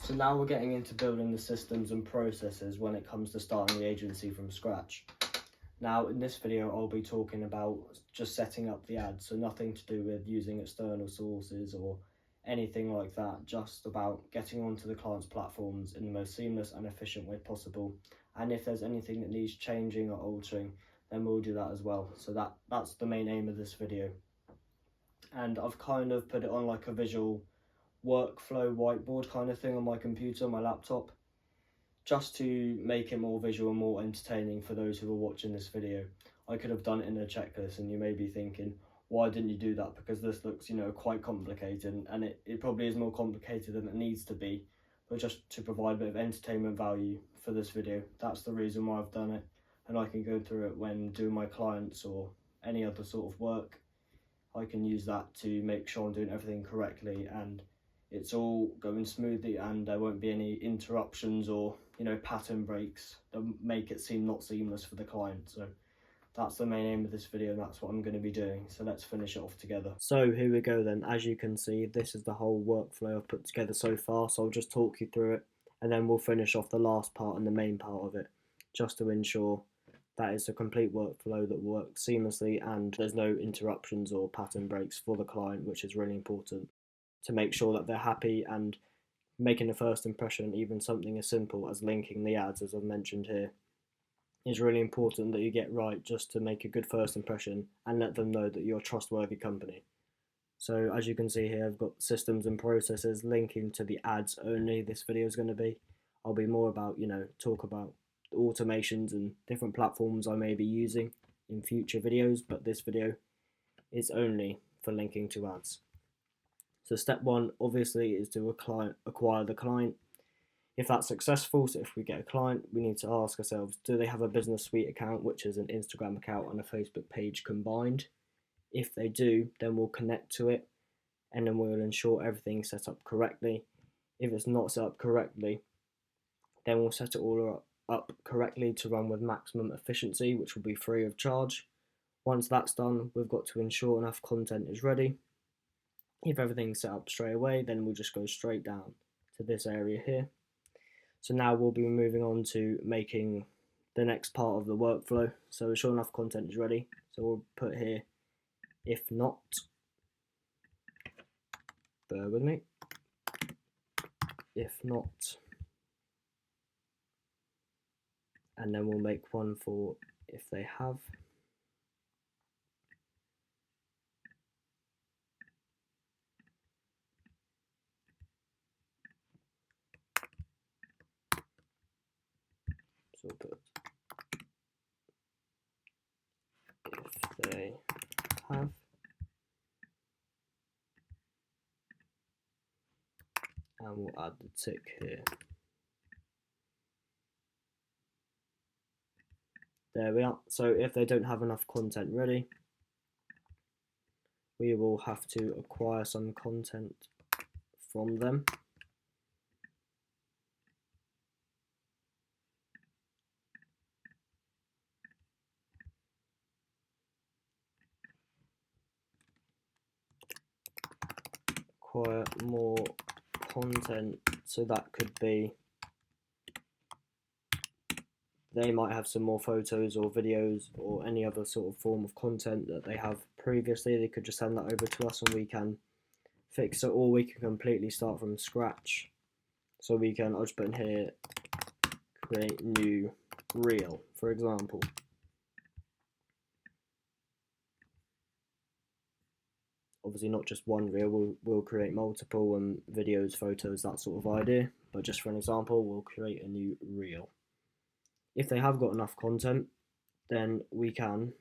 So now we're getting into building the systems and processes when it comes to starting the agency from scratch. Now in this video I'll be talking about just setting up the ads, so nothing to do with using external sources or anything like that, just about getting onto the client's platforms in the most seamless and efficient way possible. And if there's anything that needs changing or altering, then we'll do that as well. So that's the main aim of this video. And I've kind of put it on like a visual workflow whiteboard kind of thing on my computer, my laptop, just to make it more visual and more entertaining for those who are watching this video. I could have done it in a checklist, and you may be thinking, why didn't you do that? Because this looks, quite complicated, and it probably is more complicated than it needs to be, but just to provide a bit of entertainment value for this video, that's the reason why I've done it. And I can go through it when doing my clients or any other sort of work. I can use that to make sure I'm doing everything correctly and it's all going smoothly, and there won't be any interruptions or pattern breaks that make it seem not seamless for the client. So that's the main aim of this video, and that's what I'm going to be doing. So let's finish it off together. So here we go then. As you can see, this is the whole workflow I've put together so far, so I'll just talk you through it and then we'll finish off the last part and the main part of it, just to ensure that it's a complete workflow that works seamlessly and there's no interruptions or pattern breaks for the client, which is really important to make sure that they're happy. And making a first impression, even something as simple as linking the ads, as I've mentioned here, is really important that you get right, just to make a good first impression and let them know that you're a trustworthy company. So as you can see here, I've got systems and processes linking to the ads only. This video is going to be, I'll be more about, talk about automations and different platforms I may be using in future videos, but this video is only for linking to ads. So step one obviously is to acquire the client. If that's successful, so if we get a client, we need to ask ourselves, do they have a business suite account, which is an Instagram account and a Facebook page combined? If they do, then we'll connect to it and then we'll ensure everything's set up correctly. If it's not set up correctly, then we'll set it all up correctly to run with maximum efficiency, which will be free of charge. Once that's done, we've got to ensure enough content is ready. If everything's set up straight away, then we'll just go straight down to this area here. So now we'll be moving on to making the next part of the workflow. So ensure enough content is ready. So we'll put here, if not, bear with me, if not, and then we'll make one for if they have. So we'll put if they have, and we'll add the tick here. There we are. So if they don't have enough content ready, we will have to acquire some content from them. Acquire more content, so that could be, they might have some more photos or videos or any other sort of form of content that they have previously. They could just send that over to us and we can fix it, or we can completely start from scratch. So we can, I'll just put in here, create new reel, for example. Obviously not just one reel, we'll create multiple and videos, photos, that sort of idea. But just for an example, we'll create a new reel. If they have got enough content, then we can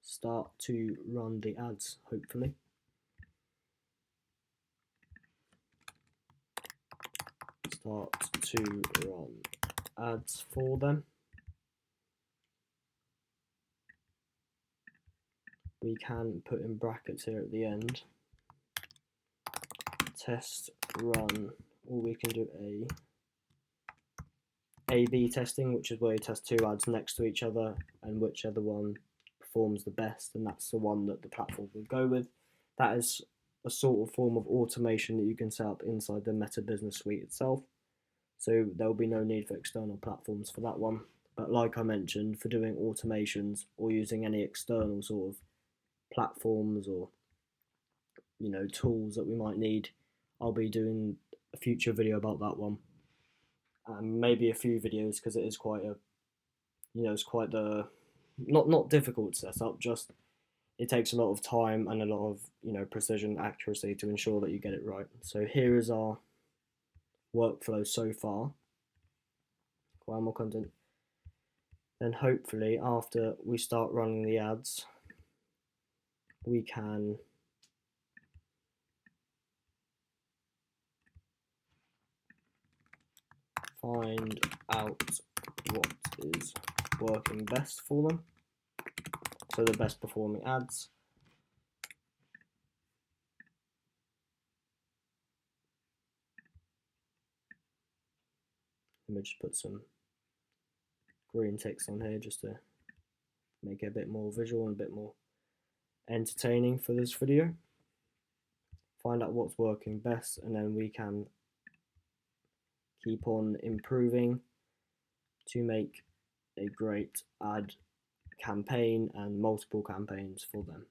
start to run the ads, hopefully. Start to run ads for them. We can put in brackets here at the end, test run, or we can do A/B testing, which is where you test two ads next to each other and whichever one performs the best, and that's the one that the platform will go with. That is a sort of form of automation that you can set up inside the Meta Business Suite itself. So there'll be no need for external platforms for that one. But like I mentioned, for doing automations or using any external sort of platforms or tools that we might need, I'll be doing a future video about that one, and maybe a few videos, because it is quite a it's quite the not difficult to set up, just it takes a lot of time and a lot of precision, accuracy to ensure that you get it right. So here is our workflow so far. Acquire more content. Then hopefully after we start running the ads, we can find out what is working best for them. So the best performing ads. Let me just put some green text on here just to make it a bit more visual and a bit more entertaining for this video. Find out what's working best, and then we can keep on improving to make a great ad campaign and multiple campaigns for them.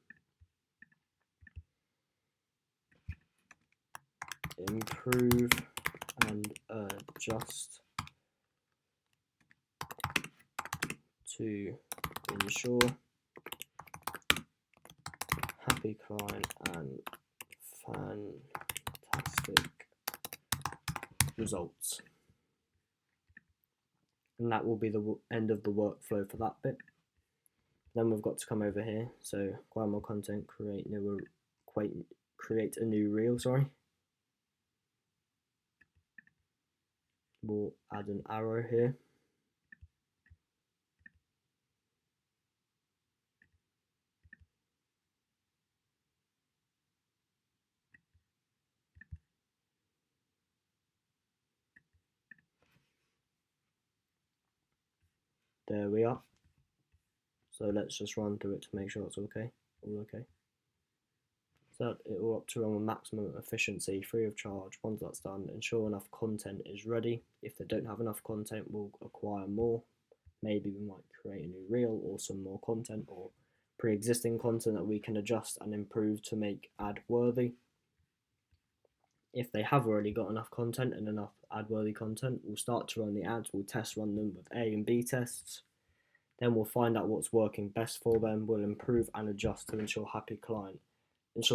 Improve and adjust to ensure happy client and fantastic results. And that will be the end of the workflow for that bit. Then we've got to come over here. So acquire more content, create a new reel. We'll add an arrow here. There we are. So let's just run through it to make sure it's okay. All okay. So it will up to run with maximum efficiency, free of charge. Once that's done, ensure enough content is ready. If they don't have enough content, we'll acquire more. Maybe we might create a new reel or some more content or pre-existing content that we can adjust and improve to make ad worthy. If they have already got enough content and enough ad worthy content, we'll start to run the ads. We'll test run them with A and B tests. Then we'll find out what's working best for them. We'll improve and adjust to ensure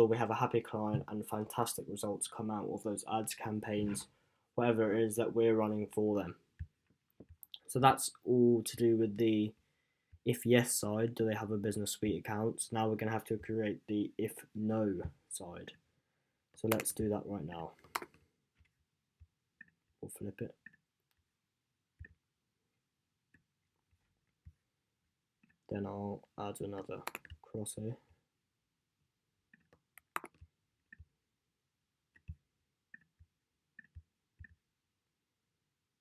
we have a happy client and fantastic results come out of those ads campaigns, whatever it is that we're running for them. So that's all to do with the if yes side. Do they have a Business Suite account? Now we're going to have to create the if no side. So let's do that right now. We'll flip it. Then I'll add another crosshair.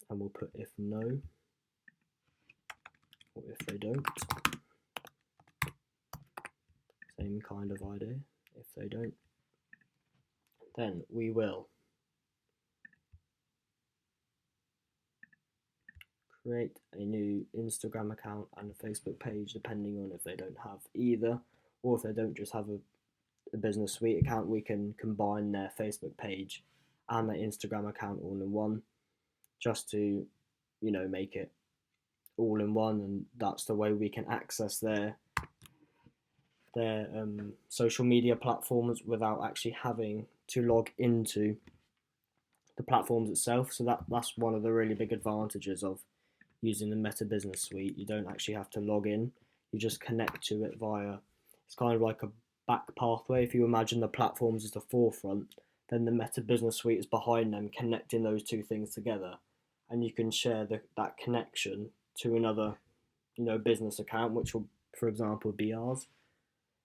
And we'll put if no, or if they don't. Same kind of idea. If they don't, then we will create a new Instagram account and a Facebook page, depending on if they don't have either, or if they don't just have a Business Suite account, we can combine their Facebook page and their Instagram account all in one, just to make it all in one, and that's the way we can access their social media platforms without actually having to log into the platforms itself. So that's one of the really big advantages of using the Meta Business Suite. You don't actually have to log in, you just connect to it via, it's kind of like a back pathway. If you imagine the platforms as the forefront, then the Meta Business Suite is behind them, connecting those two things together, and you can share that connection to another business account, which will, for example, be ours.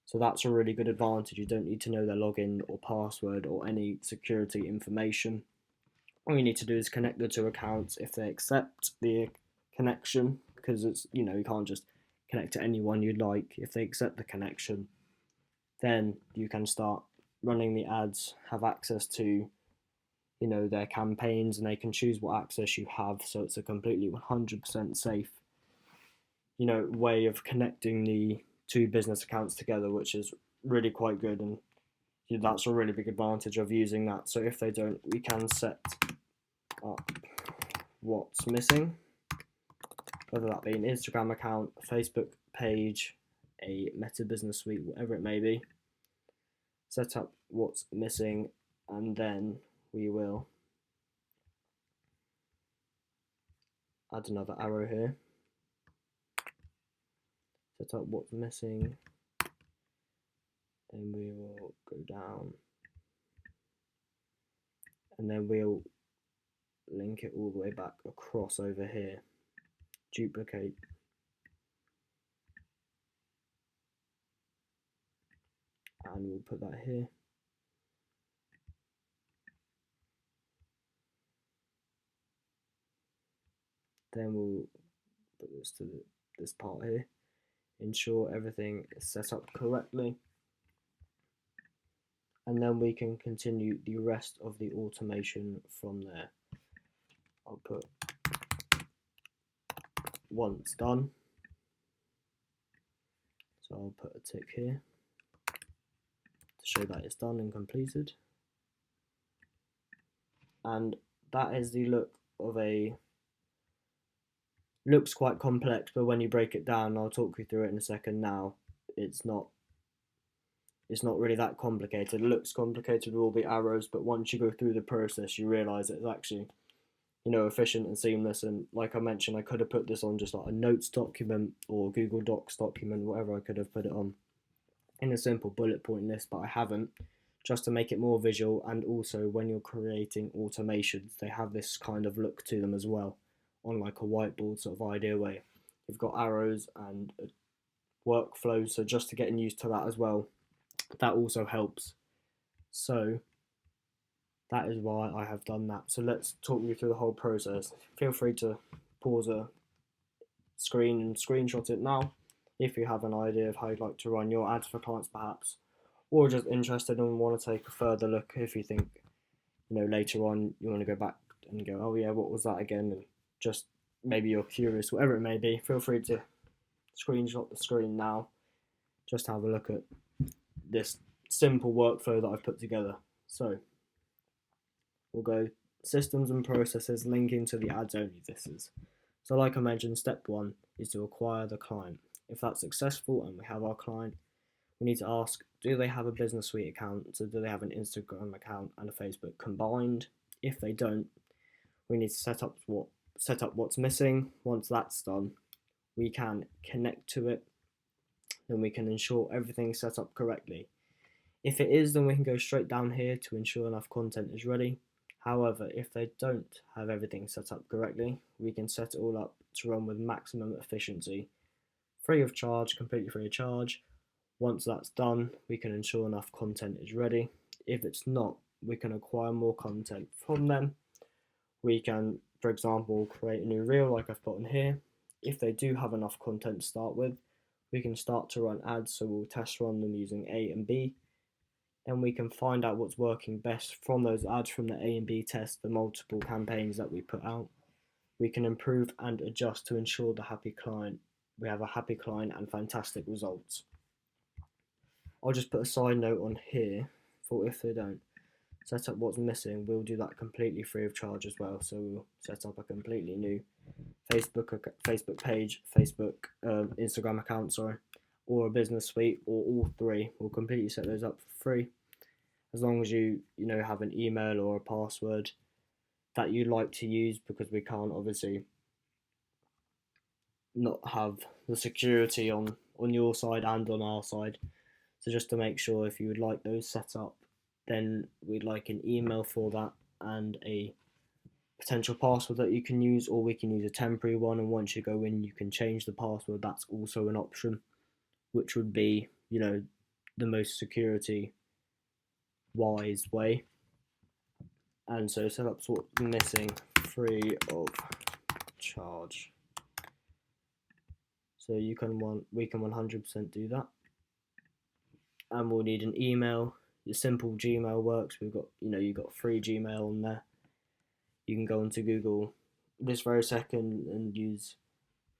So that's a really good advantage. You don't need to know their login or password or any security information. All you need to do is connect the two accounts if they accept the connection, because it's you can't just connect to anyone you'd like. If they accept the connection, then you can start running the ads have access to, you know, their campaigns, and they can choose what access you have, so it's a completely 100% safe, you know, way of connecting the two business accounts together, which is really quite good, and that's a really big advantage of using that. So if they don't, we can set up what's missing, whether that be an Instagram account, a Facebook page, a Meta Business Suite, whatever it may be. Set up what's missing, and then we will add another arrow here. Set up what's missing, then we will go down, and then we'll link it all the way back across over here. Duplicate, and we'll put that here. Then we'll put this to this part here. Ensure everything is set up correctly, and then we can continue the rest of the automation from there. I'll put once done, so I'll put a tick here to show that it's done and completed. And that is the look of looks quite complex, but when you break it down, I'll talk you through it in a second now, it's not really that complicated. It looks complicated with all the arrows, but once you go through the process, you realise it's actually, you know, efficient and seamless. And like I mentioned, I could have put this on just like a notes document or Google Docs document, whatever I could have put it on in a simple bullet point list, but I haven't, just to make it more visual. And also when you're creating automations, they have this kind of look to them as well, on like a whiteboard sort of idea where you've got arrows and a workflow, so just to getting used to that as well, that also helps. So that is why I have done that. So let's talk you through the whole process. Feel free to pause a screen and screenshot it now if you have an idea of how you'd like to run your ads for clients perhaps, or just interested and want to take a further look if you think, you know, later on you want to go back and go, oh yeah, what was that again, and just maybe you're curious, whatever it may be. Feel free to screenshot the screen now, just have a look at this simple workflow that I've put together. So we'll go systems and processes, linking to the ads only. So like I mentioned, step one is to acquire the client. If that's successful and we have our client, we need to ask, do they have a business suite account? So do they have an Instagram account and a Facebook combined? If they don't, we need to set up what's missing. Once that's done, we can connect to it, then we can ensure everything's set up correctly. If it is, then we can go straight down here to ensure enough content is ready. However, if they don't have everything set up correctly, we can set it all up to run with maximum efficiency, free of charge, completely free of charge. Once that's done, we can ensure enough content is ready. If it's not, we can acquire more content from them. We can, for example, create a new reel like I've put on here. If they do have enough content to start with, we can start to run ads, so we'll test run them using A and B. Then we can find out what's working best from those ads from the A and B test, the multiple campaigns that we put out. We can improve and adjust to ensure we have a happy client and fantastic results. I'll just put a side note on here for if they don't set up what's missing, we'll do that completely free of charge as well. So we'll set up a completely new Facebook page, Instagram account, or a business suite, or all three. We'll completely set those up for free, as long as you have an email or a password that you like to use, because we can't obviously not have the security on your side and on our side. So just to make sure, if you would like those set up, then we'd like an email for that and a potential password that you can use, or we can use a temporary one, and once you go in you can change the password. That's also an option, which would be, the most security wise way. And so set up what's missing free of charge. So we can 100% do that. And we'll need an email, your simple Gmail works. We've got, you've got free Gmail on there. You can go onto Google this very second and use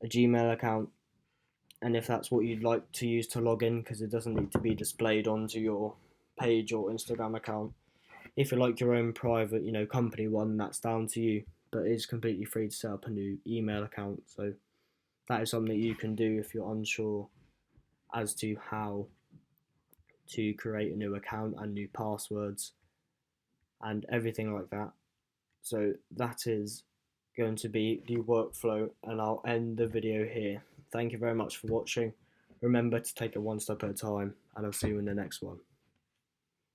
a Gmail account. And if that's what you'd like to use to log in, because it doesn't need to be displayed onto your page or Instagram account. If you like your own private, company one, that's down to you. But it is completely free to set up a new email account. So that is something that you can do if you're unsure as to how to create a new account and new passwords and everything like that. So that is going to be the workflow, and I'll end the video here. Thank you very much for watching. Remember to take it one step at a time, and I'll see you in the next one.